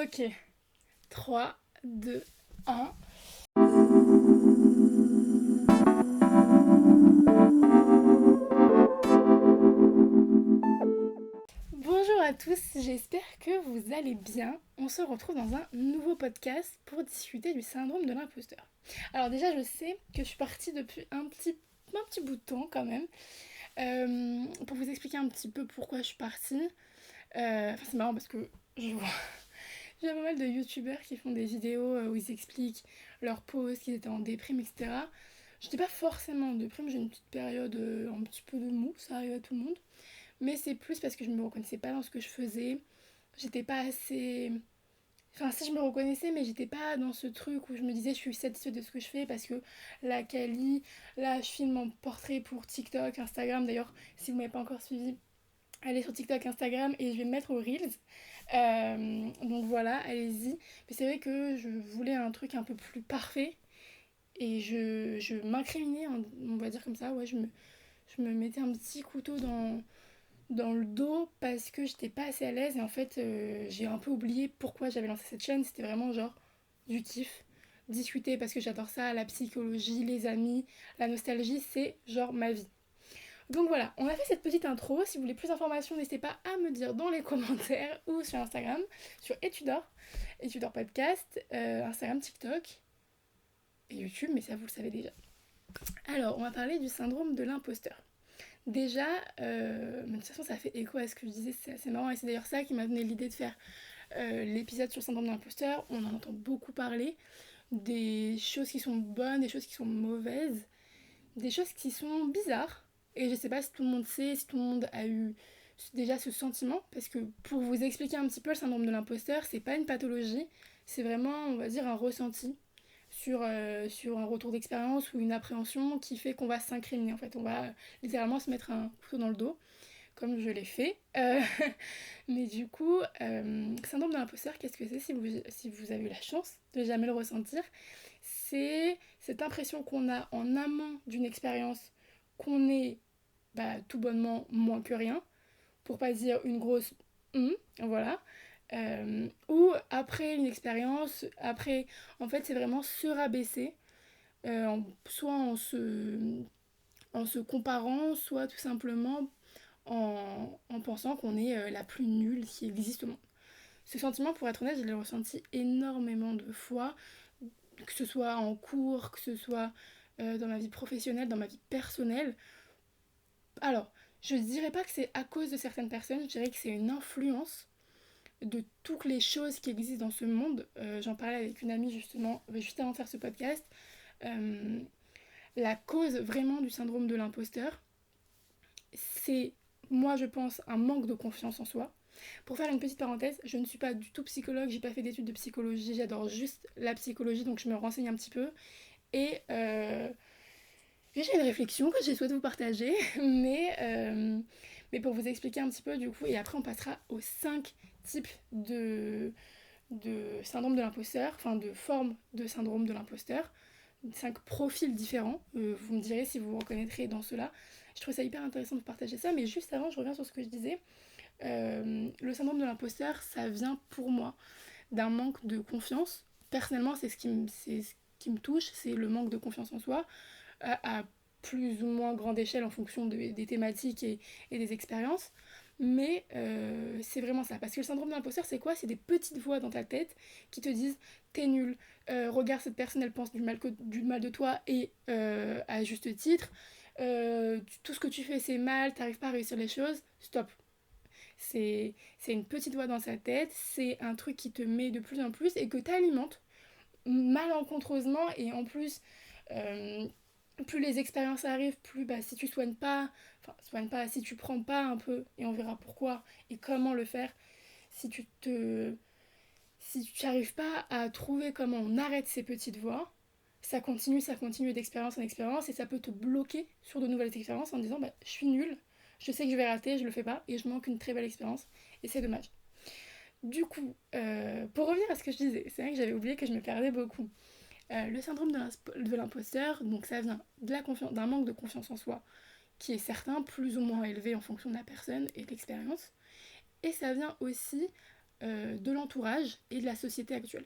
Ok, 3, 2, 1. Bonjour à tous, j'espère que vous allez bien. On se retrouve dans un nouveau podcast pour discuter du syndrome de l'imposteur. Alors déjà, je sais que je suis partie depuis un petit bout de temps quand même. Pour vous expliquer un petit peu pourquoi je suis partie. C'est marrant parce que je vois j'ai pas mal de youtubeurs qui font des vidéos où ils expliquent leur pause, qu'ils étaient en déprime, etc. J'étais pas forcément en déprime, j'ai une petite période un petit peu de mou, ça arrive à tout le monde. Mais c'est plus parce que je me reconnaissais pas dans ce que je faisais. J'étais pas assez. Enfin, si je me reconnaissais, mais j'étais pas dans ce truc où je me disais je suis satisfaite de ce que je fais parce que la quali, là je filme mon portrait pour TikTok, Instagram. D'ailleurs, si vous m'avez pas encore suivi, allez sur TikTok, Instagram et je vais me mettre aux Reels. Donc voilà, allez-y. Mais c'est vrai que je voulais un truc un peu plus parfait et je m'incriminais, on va dire comme ça. Ouais, je me mettais un petit couteau dans le dos parce que j'étais pas assez à l'aise et en fait j'ai un peu oublié pourquoi j'avais lancé cette chaîne. C'était vraiment genre du kiff, discuter parce que j'adore ça, la psychologie, les amis, la nostalgie, c'est genre ma vie. Donc voilà, on a fait cette petite intro. Si vous voulez plus d'informations, n'hésitez pas à me dire dans les commentaires ou sur Instagram, sur Etudor Podcast, Instagram, TikTok et YouTube, mais ça vous le savez déjà. Alors, on va parler du syndrome de l'imposteur. Déjà, de toute façon, ça fait écho à ce que je disais, c'est assez marrant et c'est d'ailleurs ça qui m'a donné l'idée de faire l'épisode sur le syndrome de l'imposteur. On en entend beaucoup parler, des choses qui sont bonnes, des choses qui sont mauvaises, des choses qui sont bizarres. Et je sais pas si tout le monde sait, si tout le monde a eu déjà ce sentiment, parce que pour vous expliquer un petit peu le syndrome de l'imposteur, c'est pas une pathologie, c'est vraiment, on va dire, un ressenti sur un retour d'expérience ou une appréhension qui fait qu'on va s'incriminer en fait. On va littéralement se mettre un couteau dans le dos, comme je l'ai fait. Mais du coup, syndrome de l'imposteur, qu'est-ce que c'est si vous avez eu la chance de jamais le ressentir? C'est cette impression qu'on a en amont d'une expérience qu'on est tout bonnement moins que rien, pour pas dire une grosse voilà. Ou après une expérience, après, en fait, c'est vraiment se rabaisser, soit en se comparant, soit tout simplement en pensant qu'on est la plus nulle qui existe au monde. Ce sentiment, pour être honnête, je l'ai ressenti énormément de fois, que ce soit en cours, que ce soit dans ma vie professionnelle, dans ma vie personnelle. Alors, je ne dirais pas que c'est à cause de certaines personnes, je dirais que c'est une influence de toutes les choses qui existent dans ce monde. J'en parlais avec une amie justement, juste avant de faire ce podcast. Euh, la cause vraiment du syndrome de l'imposteur, c'est, moi je pense, un manque de confiance en soi. Pour faire une petite parenthèse, je ne suis pas du tout psychologue, j'ai pas fait d'études de psychologie, j'adore juste la psychologie, donc je me renseigne un petit peu. Et j'ai une réflexion que j'ai souhaité vous partager, mais pour vous expliquer un petit peu du coup, et après on passera aux 5 types de syndrome de l'imposteur, enfin de formes de syndrome de l'imposteur, 5 profils différents. Vous me direz si vous vous reconnaîtrez dans cela. Je trouve ça hyper intéressant de partager ça, mais juste avant, je reviens sur ce que je disais. Le syndrome de l'imposteur, ça vient pour moi d'un manque de confiance. Personnellement, c'est ce qui me touche, c'est le manque de confiance en soi, à plus ou moins grande échelle en fonction des thématiques et des expériences. Mais c'est vraiment ça. Parce que le syndrome de l'imposteur, c'est quoi? C'est des petites voix dans ta tête qui te disent t'es nul, regarde cette personne, elle pense du mal de toi et à juste titre. Tout ce que tu fais, c'est mal, t'arrives pas à réussir les choses. Stop. C'est une petite voix dans sa tête, c'est un truc qui te met de plus en plus et que t'alimentes malencontreusement et en plus. euh, Plus les expériences arrivent, plus si tu soignes pas, si tu prends pas un peu, et on verra pourquoi et comment le faire, si si tu n'arrives pas à trouver comment on arrête ces petites voix, ça continue d'expérience en expérience et ça peut te bloquer sur de nouvelles expériences en disant je suis nulle, je sais que je vais rater, je le fais pas et je manque une très belle expérience et c'est dommage. Du coup, pour revenir à ce que je disais, c'est vrai que j'avais oublié que je me perdais beaucoup. Le syndrome de l'imposteur, donc ça vient d'un manque de confiance en soi, qui est certain, plus ou moins élevé en fonction de la personne et de l'expérience. Et ça vient aussi de l'entourage et de la société actuelle.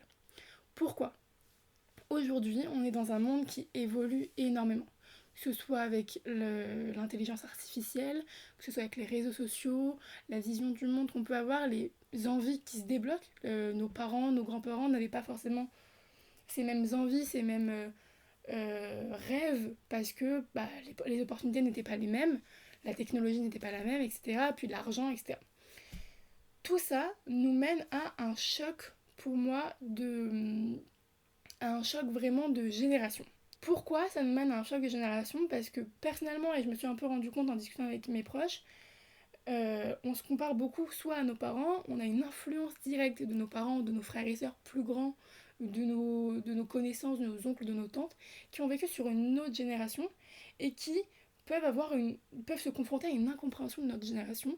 Pourquoi ? Aujourd'hui, on est dans un monde qui évolue énormément. Que ce soit avec l'intelligence artificielle, que ce soit avec les réseaux sociaux, la vision du monde qu'on peut avoir, les envies qui se débloquent. Nos parents, nos grands-parents n'avaient pas forcément ces mêmes envies, ces mêmes rêves, parce que les opportunités n'étaient pas les mêmes, la technologie n'était pas la même, etc. Puis l'argent, etc. Tout ça nous mène à un choc, pour moi, à un choc vraiment de génération. Pourquoi ça nous mène à un choc de génération ? Parce que personnellement, et je me suis un peu rendu compte en discutant avec mes proches, on se compare beaucoup soit à nos parents, on a une influence directe de nos parents, de nos frères et sœurs plus grands, de nos connaissances, de nos oncles, de nos tantes, qui ont vécu sur une autre génération et qui peuvent se confronter à une incompréhension de notre génération.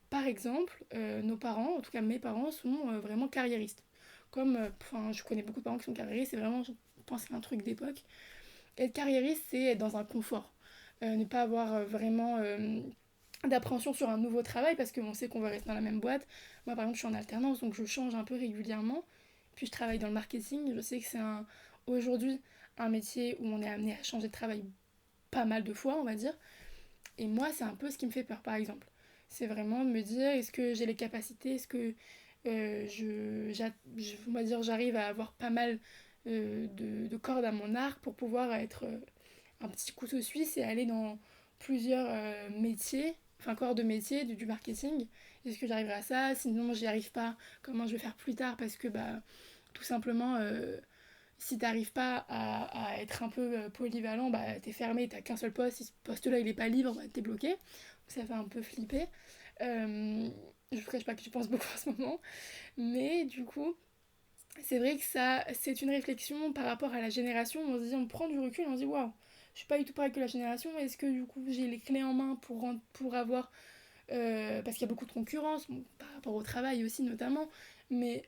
Par exemple, nos parents, en tout cas mes parents, sont vraiment carriéristes. Je connais beaucoup de parents qui sont carriéristes, c'est vraiment, je pense, c'est un truc d'époque. Être carriériste, c'est être dans un confort. Ne pas avoir vraiment d'appréhension sur un nouveau travail parce qu'on sait qu'on va rester dans la même boîte. Moi, par exemple, je suis en alternance, donc je change un peu régulièrement. Puis je travaille dans le marketing. Je sais que c'est aujourd'hui un métier où on est amené à changer de travail pas mal de fois, on va dire. Et moi, c'est un peu ce qui me fait peur, par exemple. C'est vraiment de me dire, est-ce que j'ai les capacités, est-ce que on va dire, j'arrive à avoir pas mal de cordes à mon arc pour pouvoir être un petit couteau suisse et aller dans plusieurs métiers, enfin corps de métier du marketing. Est-ce que j'arriverai à ça ? Sinon, j'y arrive pas. Comment je vais faire plus tard ? Parce que tout simplement, si t'arrives pas à être un peu polyvalent, t'es fermé, t'as qu'un seul poste. Si ce poste-là il est pas libre, t'es bloqué. Donc ça fait un peu flipper. Je ne cache pas que je pense beaucoup en ce moment. Mais du coup, c'est vrai que ça, c'est une réflexion par rapport à la génération. On prend du recul et on se dit waouh, je suis pas du tout pareil que la génération. Est-ce que du coup j'ai les clés en main pour avoir. Parce qu'il y a beaucoup de concurrence, par rapport au travail aussi notamment. Mais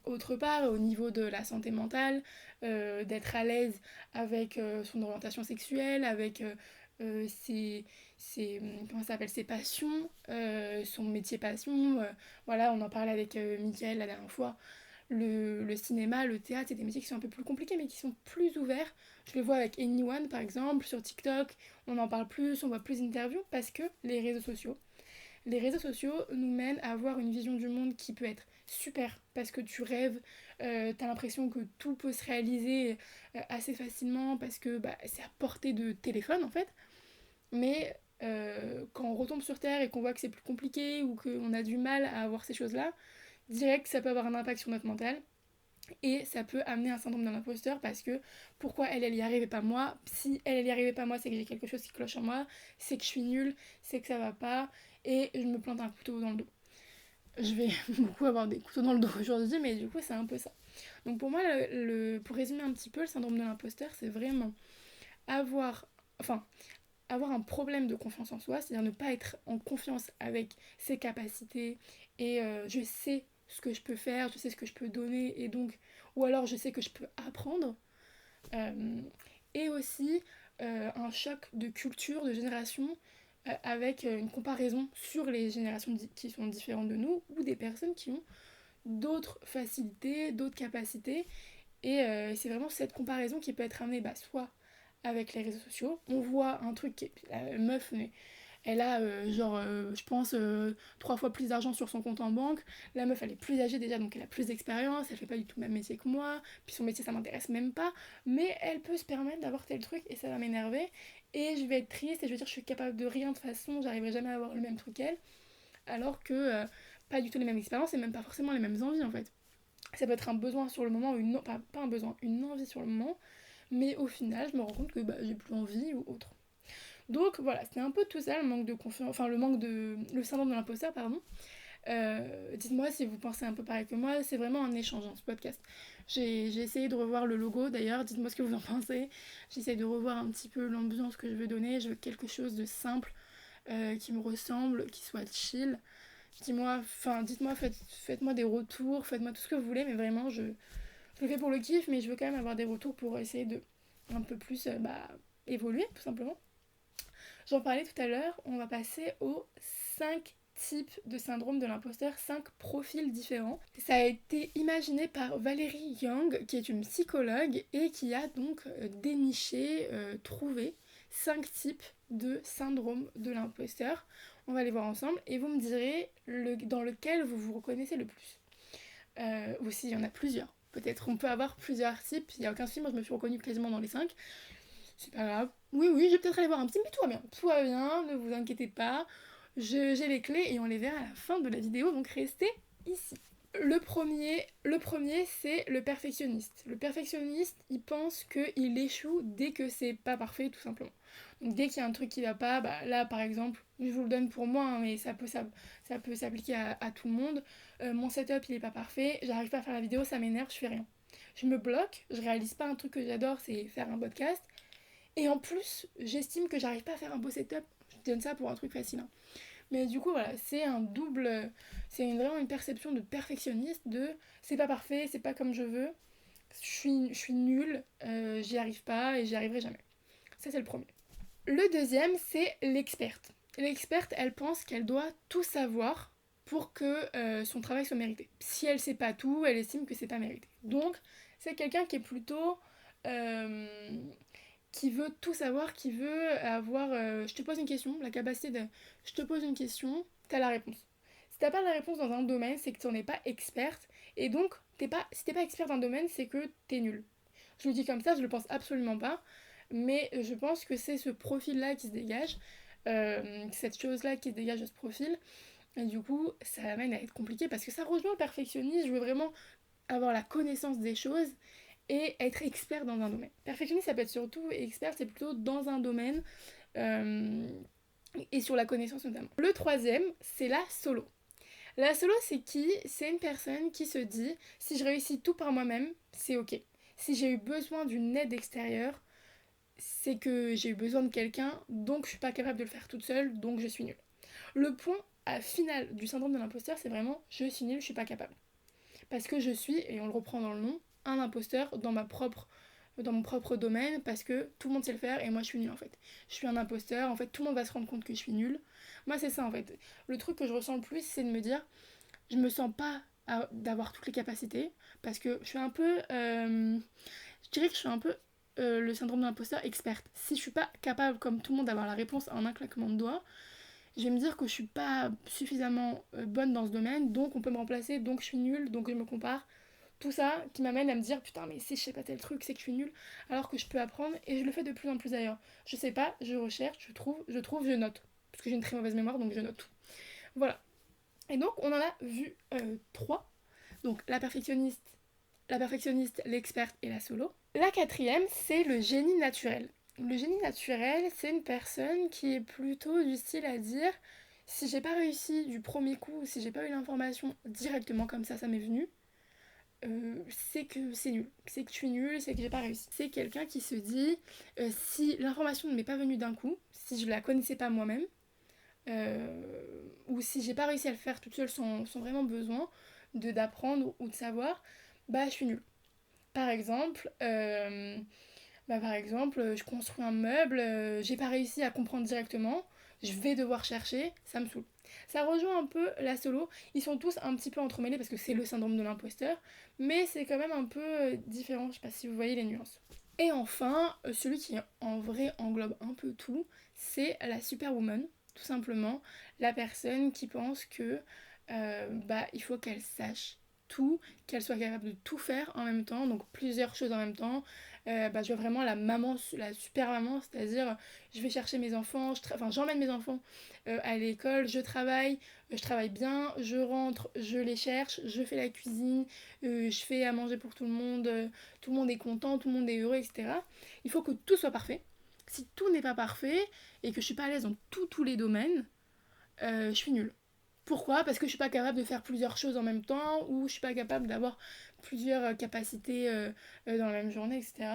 autre part, au niveau de la santé mentale, d'être à l'aise avec son orientation sexuelle, avec comment ça s'appelle, ses passions, son métier passion. Voilà, on en parlait avec Mickaël la dernière fois. Le cinéma, le théâtre, c'est des métiers qui sont un peu plus compliqués mais qui sont plus ouverts. Je le vois avec Anyone par exemple, sur TikTok, on en parle plus, on voit plus d'interviews parce que les réseaux sociaux nous mènent à avoir une vision du monde qui peut être super parce que tu rêves, t'as l'impression que tout peut se réaliser assez facilement parce que c'est à portée de téléphone en fait. Mais quand on retombe sur Terre et qu'on voit que c'est plus compliqué ou qu'on a du mal à avoir ces choses-là, direct ça peut avoir un impact sur notre mental et ça peut amener un syndrome de l'imposteur parce que pourquoi elle y arrivait pas moi, si elle y arrivait pas moi c'est que j'ai quelque chose qui cloche en moi, c'est que je suis nulle, c'est que ça va pas et je me plante un couteau dans le dos. Je vais beaucoup avoir des couteaux dans le dos aujourd'hui mais du coup c'est un peu ça. Donc pour moi pour résumer un petit peu le syndrome de l'imposteur c'est vraiment avoir enfin avoir un problème de confiance en soi, c'est-à-dire ne pas être en confiance avec ses capacités et je sais ce que je peux faire, je sais ce que je peux donner et donc ou alors je sais que je peux apprendre et aussi un choc de culture, de génération avec une comparaison sur les générations qui sont différentes de nous ou des personnes qui ont d'autres facilités, d'autres capacités et c'est vraiment cette comparaison qui peut être amenée soit avec les réseaux sociaux. On voit un truc qui est... La meuf, elle a je pense, 3 fois plus d'argent sur son compte en banque. La meuf, elle est plus âgée déjà, donc elle a plus d'expérience. Elle fait pas du tout le même métier que moi. Puis son métier, ça m'intéresse même pas. Mais elle peut se permettre d'avoir tel truc et ça va m'énerver. Et je vais être triste et je vais dire, je suis capable de rien de toute façon. J'arriverai jamais à avoir le même truc qu'elle. Alors que pas du tout les mêmes expériences et même pas forcément les mêmes envies en fait. Ça peut être un besoin sur le moment, ou pas un besoin, une envie sur le moment. Mais au final, je me rends compte que j'ai plus envie ou autre. Donc voilà, c'était un peu tout ça, le manque de confiance, enfin le syndrome de l'imposteur, pardon. Dites-moi si vous pensez un peu pareil que moi, c'est vraiment un échange dans ce podcast. J'ai essayé de revoir le logo d'ailleurs, dites-moi ce que vous en pensez. J'essaye de revoir un petit peu l'ambiance que je veux donner, je veux quelque chose de simple, qui me ressemble, qui soit chill. Dites-moi, faites-moi des retours, faites-moi tout ce que vous voulez, mais vraiment je le fais pour le kiff, mais je veux quand même avoir des retours pour essayer de un peu plus évoluer, tout simplement. J'en parlais tout à l'heure, on va passer au types de syndrome de l'imposteur, 5 profils différents. Ça a été imaginé par Valérie Young, qui est une psychologue et qui a donc déniché, trouvé 5 types de syndrome de l'imposteur. On va les voir ensemble et vous me direz dans lequel vous vous reconnaissez le plus. Ou s'il y en a plusieurs. Peut-être on peut avoir plusieurs types, il n'y a aucun souci, moi je me suis reconnue quasiment dans les 5. C'est pas grave. Oui, je vais peut-être aller voir un petit, mais tout va bien, ne vous inquiétez pas. J'ai les clés et on les verra à la fin de la vidéo, donc restez ici. Le premier c'est le perfectionniste. Le perfectionniste, il pense qu'il échoue dès que c'est pas parfait, tout simplement. Donc dès qu'il y a un truc qui va pas, bah là par exemple, je vous le donne pour moi, hein, mais ça peut s'appliquer à tout le monde. Mon setup il est pas parfait, j'arrive pas à faire la vidéo, ça m'énerve, je fais rien. Je me bloque, je réalise pas un truc que j'adore, c'est faire un podcast. Et en plus, j'estime que j'arrive pas à faire un beau setup. Je donne ça pour un truc facile, hein. Mais du coup, voilà, c'est un double. C'est vraiment une perception de perfectionniste, de c'est pas parfait, c'est pas comme je veux, je suis nulle, j'y arrive pas et j'y arriverai jamais. Ça, c'est le premier. Le deuxième, c'est l'experte. L'experte, elle pense qu'elle doit tout savoir pour que son travail soit mérité. Si elle sait pas tout, elle estime que c'est pas mérité. Donc, c'est quelqu'un qui est plutôt. Qui veut tout savoir, qui veut avoir... je te pose une question, la capacité de... Je te pose une question, t'as la réponse. Si t'as pas la réponse dans un domaine, c'est que t'en es pas experte, et donc, si t'es pas expert dans un domaine, c'est que t'es nul. Je le dis comme ça, je le pense absolument pas, mais je pense que c'est ce profil-là qui se dégage, cette chose-là qui se dégage de ce profil, et du coup, ça amène à être compliqué, parce que ça rejoint le perfectionnisme, je veux vraiment avoir la connaissance des choses, et être expert dans un domaine. Perfectionniste, ça peut être surtout, et expert, c'est plutôt dans un domaine et sur la connaissance notamment. Le troisième, c'est la solo. La solo, c'est qui? C'est une personne qui se dit, si je réussis tout par moi-même, c'est ok. Si j'ai eu besoin d'une aide extérieure, c'est que j'ai eu besoin de quelqu'un, donc je suis pas capable de le faire toute seule, donc je suis nulle. Le point final du syndrome de l'imposteur, c'est vraiment je suis nulle, je suis pas capable. Parce que je suis, et on le reprend dans le nom, un imposteur dans mon propre domaine, parce que tout le monde sait le faire et moi je suis nulle en fait. Je suis un imposteur, en fait tout le monde va se rendre compte que je suis nulle. Moi c'est ça en fait. Le truc que je ressens le plus, c'est de me dire, je me sens pas d'avoir toutes les capacités, parce que je suis un peu, je dirais que je suis un peu le syndrome de l'imposteur experte. Si je suis pas capable comme tout le monde d'avoir la réponse en un claquement de doigts, je vais me dire que je suis pas suffisamment bonne dans ce domaine, donc on peut me remplacer, donc je suis nulle, donc je me compare. Tout ça qui m'amène à me dire putain mais si je sais pas tel truc c'est que je suis nulle, alors que je peux apprendre et je le fais de plus en plus d'ailleurs. Je sais pas, je recherche, je note. Parce que j'ai une très mauvaise mémoire donc je note tout. Voilà. Et donc on en a vu 3. Donc la perfectionniste, l'experte et la solo. La quatrième c'est le génie naturel. Le génie naturel c'est une personne qui est plutôt du style à dire si j'ai pas réussi du premier coup, si j'ai pas eu l'information directement comme ça m'est venu, c'est que c'est nul, c'est que je suis nulle, c'est que j'ai pas réussi. C'est quelqu'un qui se dit si l'information ne m'est pas venue d'un coup, si je la connaissais pas moi-même, ou si j'ai pas réussi à le faire toute seule sans vraiment besoin d'apprendre ou de savoir, bah je suis nulle. Par exemple, je construis un meuble, j'ai pas réussi à comprendre directement, je vais devoir chercher, ça me saoule. Ça rejoint un peu la solo, ils sont tous un petit peu entremêlés parce que c'est le syndrome de l'imposteur, mais c'est quand même un peu différent, je sais pas si vous voyez les nuances. Et enfin, celui qui en vrai englobe un peu tout, c'est la superwoman, tout simplement, la personne qui pense que il faut qu'elle sache tout, qu'elle soit capable de tout faire en même temps, donc plusieurs choses en même temps. Je vois vraiment la maman, la super maman, c'est-à-dire je vais chercher mes enfants, j'emmène mes enfants à l'école, je travaille bien, je rentre, je les cherche, je fais la cuisine, je fais à manger pour tout le monde est content, tout le monde est heureux, etc. Il faut que tout soit parfait. Si tout n'est pas parfait et que je suis pas à l'aise dans tous les domaines, je suis nulle. Pourquoi? Parce que je suis pas capable de faire plusieurs choses en même temps, ou je suis pas capable d'avoir plusieurs capacités dans la même journée, etc.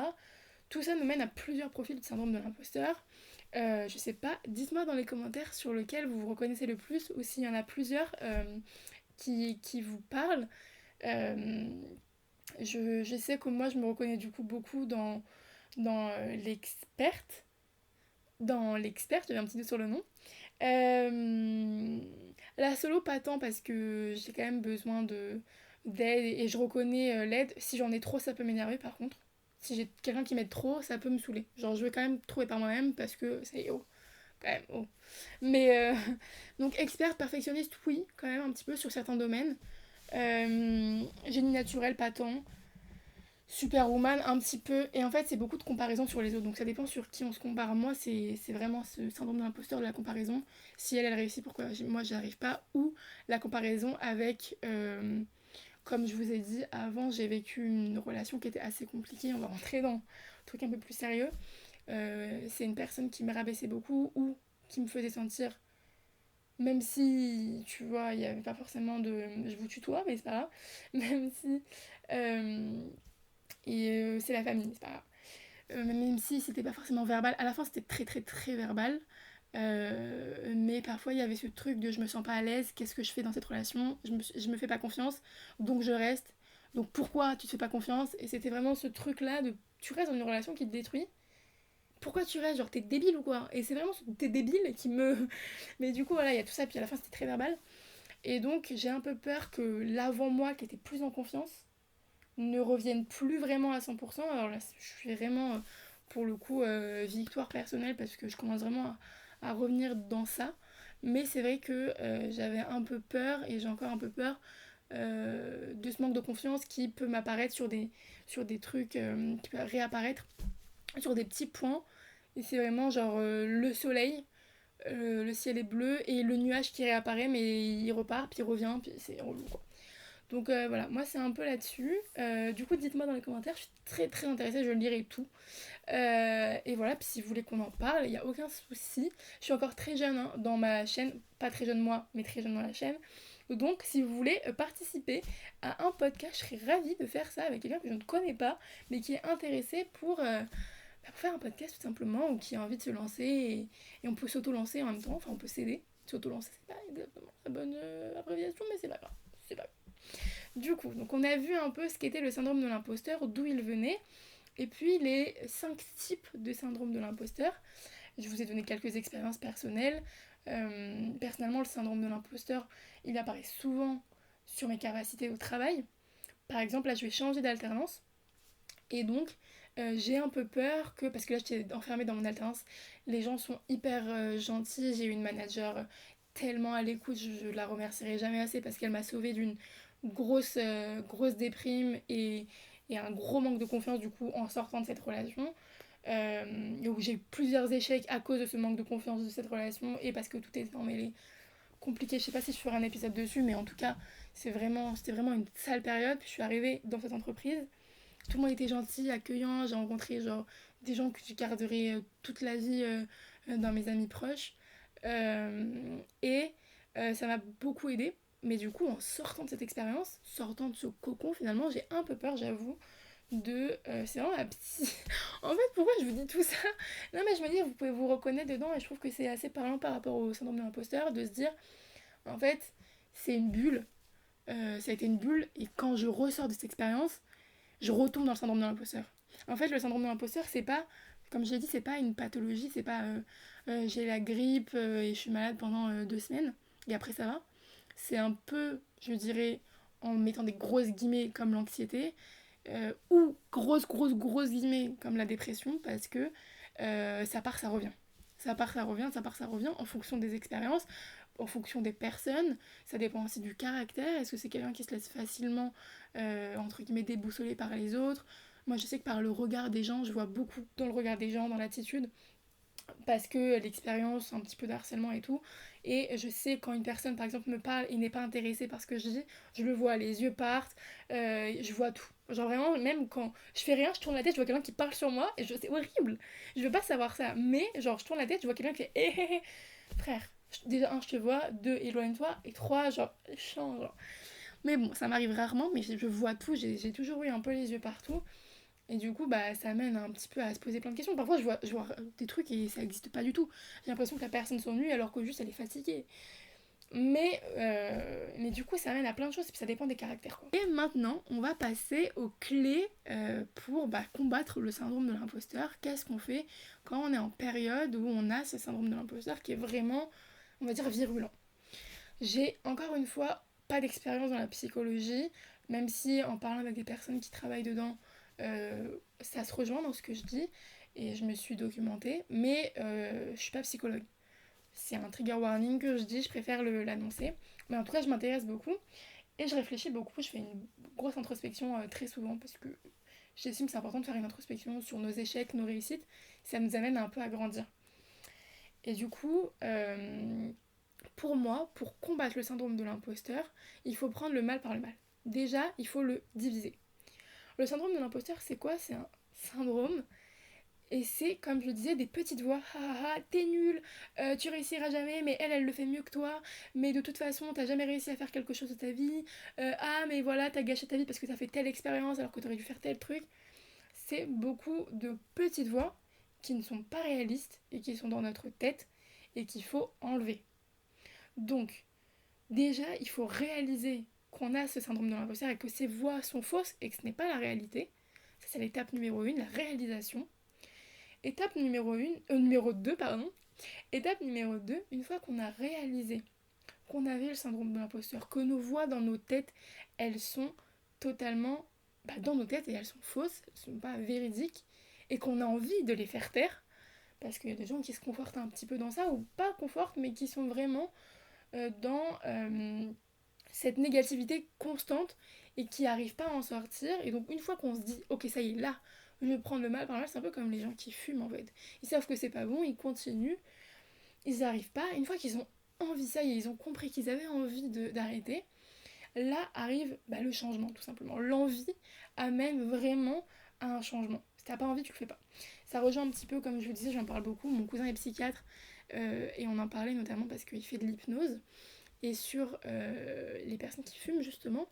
Tout ça nous mène à plusieurs profils de syndrome de l'imposteur. Je sais pas, dites-moi dans les commentaires sur lequel vous vous reconnaissez le plus, ou s'il y en a plusieurs qui vous parlent. Euh, je sais que moi je me reconnais du coup beaucoup dans l'experte. Dans l'experte, j'avais un petit doute sur le nom. La solo, pas tant parce que j'ai quand même besoin d'aide et je reconnais l'aide. Si j'en ai trop, ça peut m'énerver par contre. Si j'ai quelqu'un qui m'aide trop, ça peut me saouler. Genre, je veux quand même trouver par moi-même parce que c'est oh, quand même oh. Mais donc, experte, perfectionniste, oui, quand même un petit peu sur certains domaines. Génie naturel, pas tant. Superwoman, un petit peu. Et en fait, c'est beaucoup de comparaisons sur les autres. Donc ça dépend sur qui on se compare. Moi, c'est vraiment ce syndrome de l'imposteur de la comparaison. Si elle réussit, pourquoi moi, j'y arrive pas. Ou la comparaison avec... comme je vous ai dit avant, j'ai vécu une relation qui était assez compliquée. On va rentrer dans un truc un peu plus sérieux. C'est une personne qui me rabaissait beaucoup ou qui me faisait sentir... Même si, tu vois, il n'y avait pas forcément de... Je vous tutoie, mais c'est pas grave. Même si... euh, c'est la famille, c'est pas grave. Même si c'était pas forcément verbal, à la fin c'était très très très verbal. Mais parfois il y avait ce truc de je me sens pas à l'aise, qu'est-ce que je fais dans cette relation, je me fais pas confiance, donc je reste. Donc pourquoi tu te fais pas confiance? Et c'était vraiment ce truc là de tu restes dans une relation qui te détruit. Pourquoi tu restes? Genre t'es débile ou quoi? Et c'est vraiment ce t'es débile qui me. Mais du coup voilà, il y a tout ça, puis à la fin c'était très verbal. Et donc j'ai un peu peur que l'avant-moi qui était plus en confiance ne reviennent plus vraiment à 100%. Alors là, je suis vraiment, pour le coup, victoire personnelle parce que je commence vraiment à revenir dans ça. Mais c'est vrai que j'avais un peu peur et j'ai encore un peu peur de ce manque de confiance qui peut m'apparaître sur des trucs qui peuvent réapparaître sur des petits points. Et c'est vraiment genre le soleil, le ciel est bleu et le nuage qui réapparaît mais il repart puis il revient puis c'est relou quoi. Donc voilà, moi c'est un peu là-dessus. Du coup, dites-moi dans les commentaires, je suis très très intéressée, je lirai tout. Et voilà, puis si vous voulez qu'on en parle, il n'y a aucun souci. Je suis encore très jeune hein, dans ma chaîne, pas très jeune moi, mais très jeune dans la chaîne. Donc si vous voulez participer à un podcast, je serais ravie de faire ça avec quelqu'un que je ne connais pas, mais qui est intéressé pour faire un podcast tout simplement, ou qui a envie de se lancer, et on peut s'auto-lancer en même temps, enfin on peut s'aider. S'auto-lancer, c'est pas exactement la bonne abréviation, mais c'est pas grave. C'est pas grave. Du coup, donc on a vu un peu ce qu'était le syndrome de l'imposteur, d'où il venait, et puis les 5 types de syndrome de l'imposteur. Je vous ai donné quelques expériences personnelles. Personnellement, le syndrome de l'imposteur, il apparaît souvent sur mes capacités au travail. Par exemple, là, je vais changer d'alternance, et donc j'ai un peu peur que, parce que là, j'étais enfermée dans mon alternance, les gens sont hyper gentils. J'ai eu une manager tellement à l'écoute, je la remercierai jamais assez parce qu'elle m'a sauvée d'une grosse déprime et un gros manque de confiance du coup en sortant de cette relation. Où j'ai eu plusieurs échecs à cause de ce manque de confiance de cette relation et parce que tout était emmêlé. Compliqué, je sais pas si je ferai un épisode dessus, mais en tout cas, c'était vraiment une sale période. Puis je suis arrivée dans cette entreprise, tout le monde était gentil, accueillant, j'ai rencontré genre des gens que je garderai toute la vie dans mes amis proches. Et ça m'a beaucoup aidé. Mais du coup, en sortant de cette expérience, sortant de ce cocon, finalement, j'ai un peu peur, j'avoue, de... c'est vraiment la psy... En fait, pourquoi je vous dis tout ça? Non, mais je me dis, vous pouvez vous reconnaître dedans, et je trouve que c'est assez parlant par rapport au syndrome de l'imposteur, de se dire, en fait, c'est une bulle. Ça a été une bulle, et quand je ressors de cette expérience, je retombe dans le syndrome de l'imposteur. En fait, le syndrome de l'imposteur, c'est pas, comme je l'ai dit, c'est pas une pathologie, c'est pas j'ai la grippe et je suis malade pendant 2 semaines et après ça va. C'est un peu, je dirais, en mettant des grosses guillemets comme l'anxiété ou grosses guillemets comme la dépression parce que ça part, ça revient. Ça part, ça revient, ça part, ça revient en fonction des expériences, en fonction des personnes. Ça dépend aussi du caractère. Est-ce que c'est quelqu'un qui se laisse facilement, entre guillemets, déboussoler par les autres? Moi, je sais que par le regard des gens, je vois beaucoup dans le regard des gens, dans l'attitude, parce que l'expérience, un petit peu de harcèlement et tout. Et je sais quand une personne, par exemple, me parle et n'est pas intéressée par ce que je dis, je le vois, les yeux partent, je vois tout. Genre vraiment, même quand je fais rien, je tourne la tête, je vois quelqu'un qui parle sur moi, et c'est horrible. Je veux pas savoir ça, mais genre, je tourne la tête, je vois quelqu'un qui fait hé hé hé. Frère, déjà, un, je te vois, deux, éloigne-toi, et trois, genre, change. Genre. Mais bon, ça m'arrive rarement, mais je vois tout, j'ai toujours eu un peu les yeux partout. Et du coup, bah, ça amène un petit peu à se poser plein de questions. Parfois, je vois des trucs et ça n'existe pas du tout. J'ai l'impression que la personne s'ennuie alors que juste elle est fatiguée. Mais du coup, ça amène à plein de choses et puis ça dépend des caractères. Quoi. Et maintenant, on va passer aux clés pour combattre le syndrome de l'imposteur. Qu'est-ce qu'on fait quand on est en période où on a ce syndrome de l'imposteur qui est vraiment, on va dire, virulent. J'ai encore une fois pas d'expérience dans la psychologie, même si en parlant avec des personnes qui travaillent dedans, ça se rejoint dans ce que je dis et je me suis documentée, mais je suis pas psychologue. C'est un trigger warning que je dis, je préfère l'annoncer. Mais en tout cas, je m'intéresse beaucoup et je réfléchis beaucoup. Je fais une grosse introspection très souvent parce que j'estime que c'est important de faire une introspection sur nos échecs, nos réussites. Ça nous amène un peu à grandir. Et du coup, pour moi, pour combattre le syndrome de l'imposteur, il faut prendre le mal par le mal. Déjà, il faut le diviser. Le syndrome de l'imposteur, c'est quoi? C'est un syndrome. Et c'est, comme je le disais, des petites voix. Ah ah ah, t'es nul, tu réussiras jamais, mais elle le fait mieux que toi. Mais de toute façon, t'as jamais réussi à faire quelque chose de ta vie. Ah, mais voilà, t'as gâché ta vie parce que t'as fait telle expérience alors que t'aurais dû faire tel truc. C'est beaucoup de petites voix qui ne sont pas réalistes et qui sont dans notre tête et qu'il faut enlever. Donc, déjà, il faut réaliser qu'on a ce syndrome de l'imposteur et que ces voix sont fausses et que ce n'est pas la réalité. Ça, c'est l'étape numéro 1, la réalisation. Étape numéro 2, pardon. Étape numéro 2, une fois qu'on a réalisé qu'on avait le syndrome de l'imposteur, que nos voix dans nos têtes, elles sont totalement dans nos têtes et elles sont fausses, elles ne sont pas véridiques, et qu'on a envie de les faire taire, parce qu'il y a des gens qui se confortent un petit peu dans ça, ou pas confortent, mais qui sont vraiment dans cette négativité constante et qui n'arrivent pas à en sortir. Et donc une fois qu'on se dit, ok, ça y est, là, je vais prendre le mal par là, c'est un peu comme les gens qui fument en fait. Ils savent que c'est pas bon, ils continuent, ils n'arrivent pas. Une fois qu'ils ont envie, ça y est, ils ont compris qu'ils avaient envie d'arrêter, là arrive le changement tout simplement. L'envie amène vraiment à un changement. Si t'as pas envie, tu le fais pas. Ça rejoint un petit peu, comme je vous le disais, j'en parle beaucoup. Mon cousin est psychiatre et on en parlait notamment parce qu'il fait de l'hypnose. Et sur les personnes qui fument, justement,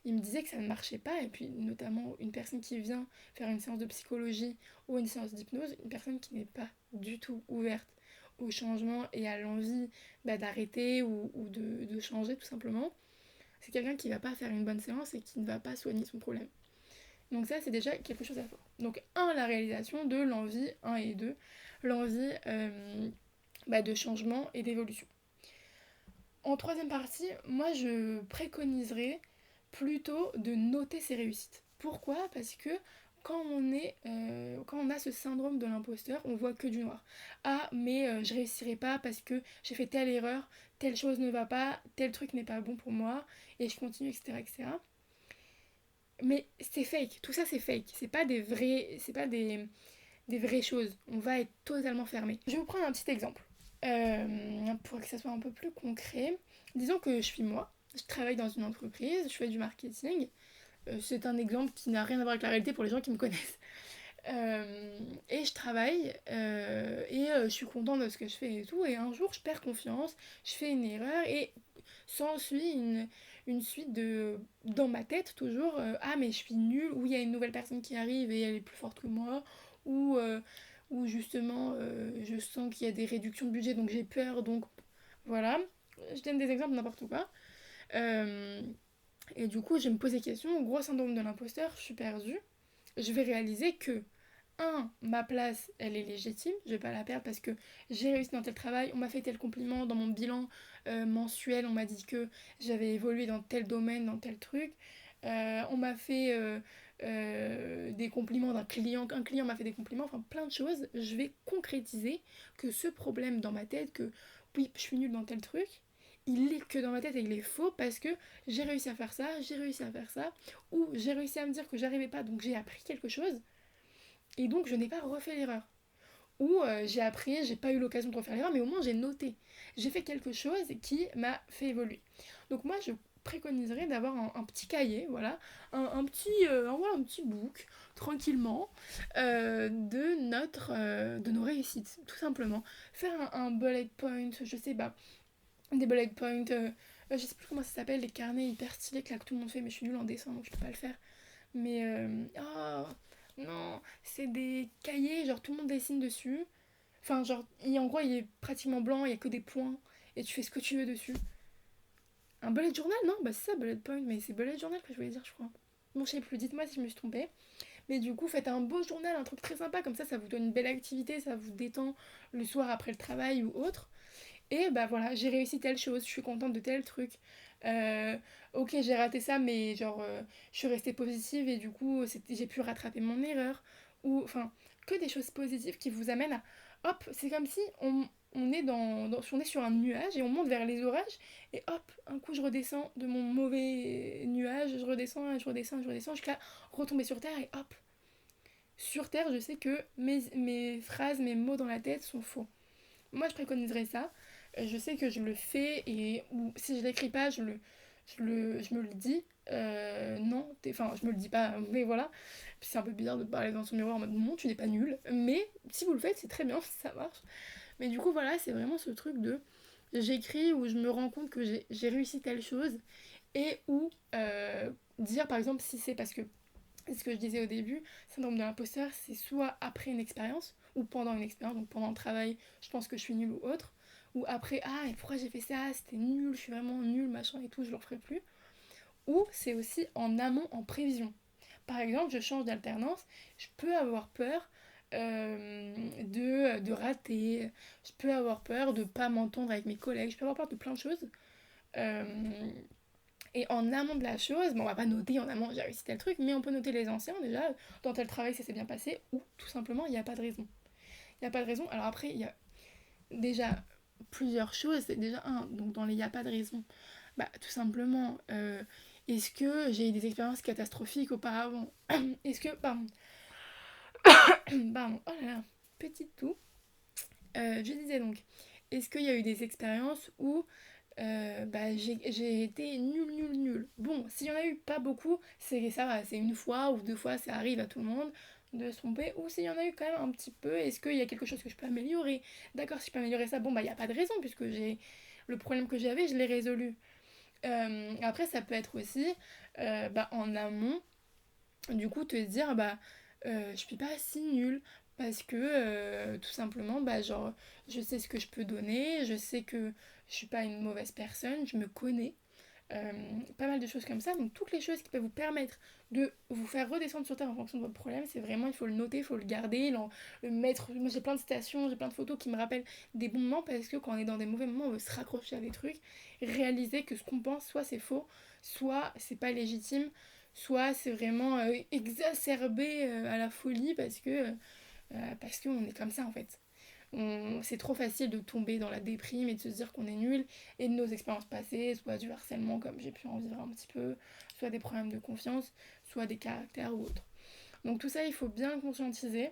il me disait que ça ne marchait pas. Et puis, notamment, une personne qui vient faire une séance de psychologie ou une séance d'hypnose, une personne qui n'est pas du tout ouverte au changement et à l'envie d'arrêter ou de changer, tout simplement, c'est quelqu'un qui ne va pas faire une bonne séance et qui ne va pas soigner son problème. Donc ça, c'est déjà quelque chose à faire. Donc, la réalisation, de l'envie, et 2, l'envie de changement et d'évolution. En troisième partie, moi je préconiserais plutôt de noter ses réussites. Pourquoi? Parce que quand on a ce syndrome de l'imposteur, on voit que du noir. Ah, mais je réussirai pas parce que j'ai fait telle erreur, telle chose ne va pas, tel truc n'est pas bon pour moi, et je continue, etc., etc. Mais c'est fake, tout ça c'est fake, c'est pas des vraies choses. On va être totalement fermé. Je vais vous prendre un petit exemple. Pour que ça soit un peu plus concret. Disons que je suis moi, je travaille dans une entreprise, je fais du marketing. C'est un exemple qui n'a rien à voir avec la réalité pour les gens qui me connaissent. Et je travaille et je suis contente de ce que je fais et tout. Et un jour, je perds confiance, je fais une erreur et s'ensuit une suite de dans ma tête toujours ah mais je suis nulle, ou il y a une nouvelle personne qui arrive et elle est plus forte que moi, ou justement je sens qu'il y a des réductions de budget donc j'ai peur, donc voilà, je donne des exemples n'importe quoi. Euh, et du coup je me pose des questions, gros syndrome de l'imposteur, je suis perdue, je vais réaliser que ma place, elle est légitime, je vais pas la perdre parce que j'ai réussi dans tel travail, on m'a fait tel compliment dans mon bilan mensuel, on m'a dit que j'avais évolué dans tel domaine, dans tel truc. On m'a fait des compliments un client m'a fait des compliments, enfin plein de choses. Je vais concrétiser que ce problème dans ma tête, que oui, je suis nulle dans tel truc, il est que dans ma tête et il est faux parce que j'ai réussi à faire ça, j'ai réussi à faire ça, ou j'ai réussi à me dire que j'arrivais pas, donc j'ai appris quelque chose et donc je n'ai pas refait l'erreur. Ou j'ai appris, j'ai pas eu l'occasion de refaire l'erreur, mais au moins j'ai noté. J'ai fait quelque chose qui m'a fait évoluer. Donc moi je préconiserais d'avoir un petit cahier, voilà, un petit book, tranquillement, de nos réussites, tout simplement. Faire un bullet point, je sais pas, des bullet points, je sais plus comment ça s'appelle, les carnets hyper stylés que là que tout le monde fait, mais je suis nulle en dessin donc je peux pas le faire. Mais oh non, c'est des cahiers, genre tout le monde dessine dessus. Enfin, genre, en gros, il est pratiquement blanc, il y a que des points et tu fais ce que tu veux dessus. Un bullet journal, non? Bah c'est ça, bullet point, mais c'est bullet journal que je voulais dire, je crois. Bon, je sais plus, dites-moi si je me suis trompée. Mais du coup, faites un beau journal, un truc très sympa, comme ça vous donne une belle activité, ça vous détend le soir après le travail ou autre. Et bah voilà, j'ai réussi telle chose, je suis contente de tel truc. Euh, ok, j'ai raté ça, mais genre, je suis restée positive et du coup, j'ai pu rattraper mon erreur. Ou, enfin, que des choses positives qui vous amènent à... Hop, c'est comme si on est on est sur un nuage et on monte vers les orages. Et hop, un coup, je redescends de mon mauvais nuage, je redescends, je redescends, je redescends, jusqu'à retomber sur Terre et hop. Sur Terre, je sais que mes phrases, mes mots dans la tête sont faux. Moi, je préconiserais ça. Je sais que je le fais et ou si je l'écris pas, je me le dis. Non, enfin, je me le dis pas, mais voilà. C'est un peu bizarre de parler dans son miroir en mode non, tu n'es pas nul. Mais si vous le faites, c'est très bien, ça marche. Mais du coup, voilà, c'est vraiment ce truc de j'écris où je me rends compte que j'ai réussi telle chose et où dire par exemple si c'est parce que c'est ce que je disais au début, syndrome de l'imposteur, c'est soit après une expérience ou pendant une expérience, donc pendant le travail, je pense que je suis nulle ou autre, ou après, ah, et pourquoi j'ai fait ça, c'était nul, je suis vraiment nulle, machin et tout, je le referai plus. Ou c'est aussi en amont, en prévision. Par exemple, je change d'alternance, je peux avoir peur de rater, je peux avoir peur de pas m'entendre avec mes collègues, je peux avoir peur de plein de choses. Euh, et en amont de la chose, bon, on va pas noter en amont j'ai réussi tel truc, mais on peut noter les anciens déjà, dans tel travail ça s'est bien passé, ou tout simplement il n'y a pas de raison. Il n'y a pas de raison. Alors après, il y a déjà plusieurs choses. C'est déjà un, donc dans les il n'y a pas de raison, bah tout simplement, est-ce que j'ai eu des expériences catastrophiques auparavant. Est-ce que, pardon, pardon, oh là là, petite toux. Je disais donc, est-ce qu'il y a eu des expériences où bah, j'ai été nulle. Bon, s'il y en a eu pas beaucoup, c'est ça va, c'est une fois ou deux fois, ça arrive à tout le monde de se tromper. Ou s'il y en a eu quand même un petit peu, est-ce qu'il y a quelque chose que je peux améliorer? D'accord, si je peux améliorer ça, bon, bah, il n'y a pas de raison, puisque j'ai le problème que j'avais, je l'ai résolu. Après, ça peut être aussi bah, en amont, du coup, te dire, bah, je suis pas si nulle. Parce que tout simplement, bah, genre, je sais ce que je peux donner, je sais que je suis pas une mauvaise personne, je me connais. Euh, Pas mal de choses comme ça. Donc, toutes les choses qui peuvent vous permettre de vous faire redescendre sur terre en fonction de votre problème, c'est vraiment, il faut le noter, il faut le garder, le mettre. Moi, j'ai plein de citations, j'ai plein de photos qui me rappellent des bons moments parce que quand on est dans des mauvais moments, on veut se raccrocher à des trucs, réaliser que ce qu'on pense, soit c'est faux, soit c'est pas légitime, soit c'est vraiment exacerbé à la folie parce qu'on est comme ça en fait. C'est trop facile de tomber dans la déprime et de se dire qu'on est nul et de nos expériences passées, soit du harcèlement comme j'ai pu en vivre un petit peu, soit des problèmes de confiance, soit des caractères ou autres. Donc tout ça, il faut bien conscientiser.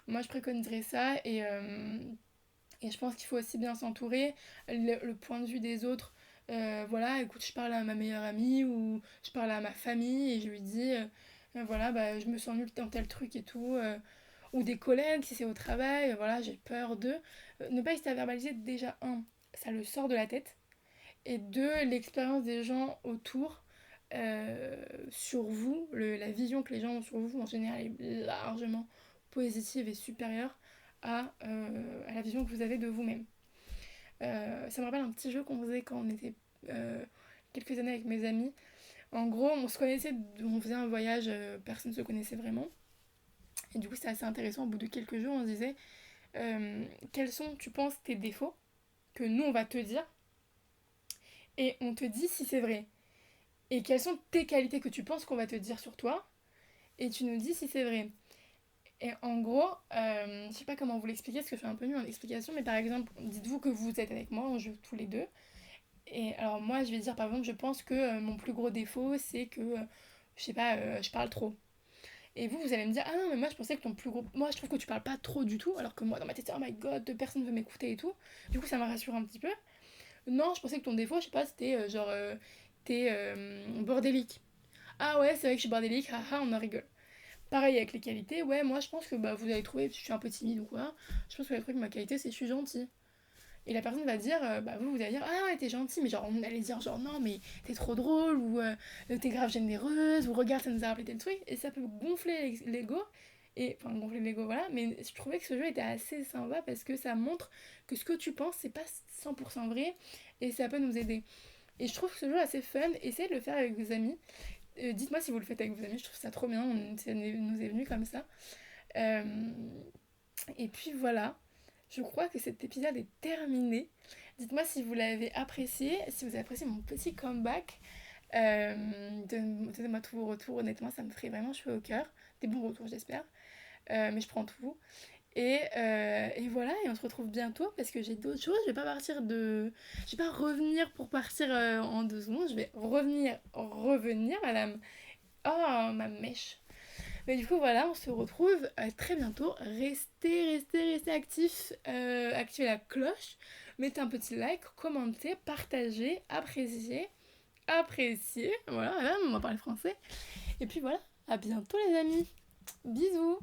Moi, je préconiserais ça et je pense qu'il faut aussi bien s'entourer. Le point de vue des autres, voilà, écoute, je parle à ma meilleure amie ou je parle à ma famille et je lui dis, voilà, bah, je me sens nulle dans tel truc et tout. Ou des collègues, si c'est au travail, voilà, j'ai peur de. Ne pas hésiter à verbaliser déjà, un, ça le sort de la tête, et deux, l'expérience des gens autour sur vous, la vision que les gens ont sur vous en général est largement positive et supérieure à la vision que vous avez de vous-même. Ça me rappelle un petit jeu qu'on faisait quand on était quelques années avec mes amis. En gros, on se connaissait, on faisait un voyage, personne ne se connaissait vraiment. Et du coup, c'était assez intéressant. Au bout de quelques jours, on se disait quels sont, tu penses, tes défauts que nous, on va te dire. Et on te dit si c'est vrai. Et quelles sont tes qualités que tu penses qu'on va te dire sur toi. Et tu nous dis si c'est vrai. Et en gros, je sais pas comment vous l'expliquer parce que je suis un peu nulle en explication, mais par exemple, dites-vous que vous êtes avec moi, on joue tous les deux. Et alors moi, je vais dire par exemple, je pense que mon plus gros défaut, c'est que, je sais pas, je parle trop. Et vous allez me dire, ah non, mais moi je pensais que ton plus gros. Moi je trouve que tu parles pas trop du tout, alors que moi dans ma tête, oh my god, personne veut m'écouter et tout. Du coup, ça m'a rassuré un petit peu. Non, je pensais que ton défaut, je sais pas, c'était genre, t'es bordélique. Ah ouais, c'est vrai que je suis bordélique, haha, on en rigole. Pareil avec les qualités, ouais, moi je pense que bah, vous allez trouver, je suis un peu timide ou quoi, je pense que vous allez trouver que ma qualité c'est que je suis gentille. Et la personne va dire, bah vous allez dire, ah ouais, t'es gentille, mais genre on allait dire, genre non, mais t'es trop drôle, ou t'es grave généreuse, ou regarde, ça nous a rappelé tel truc, et ça peut gonfler l'ego, et enfin gonfler l'ego, voilà, mais je trouvais que ce jeu était assez sympa parce que ça montre que ce que tu penses, c'est pas 100% vrai, et ça peut nous aider. Et je trouve ce jeu assez fun, essayez de le faire avec vos amis. Dites-moi si vous le faites avec vos amis, je trouve ça trop bien, ça nous est venu comme ça. Euh, et puis voilà, je crois que cet épisode est terminé. Dites-moi si vous l'avez apprécié, si vous avez apprécié mon petit comeback. Donnez-moi tous vos retours, honnêtement, ça me ferait vraiment chaud au cœur. Des bons retours, j'espère. Mais je prends tout. Et voilà, et on se retrouve bientôt parce que j'ai d'autres choses. Je vais pas partir de. Je vais pas revenir pour partir en 2 secondes. Je vais revenir, madame. Oh, ma mèche. Mais du coup, voilà, on se retrouve très bientôt. Restez actifs. Activez la cloche. Mettez un petit like, commentez, partagez, appréciez. Voilà, on va parler français. Et puis voilà, à bientôt les amis. Bisous.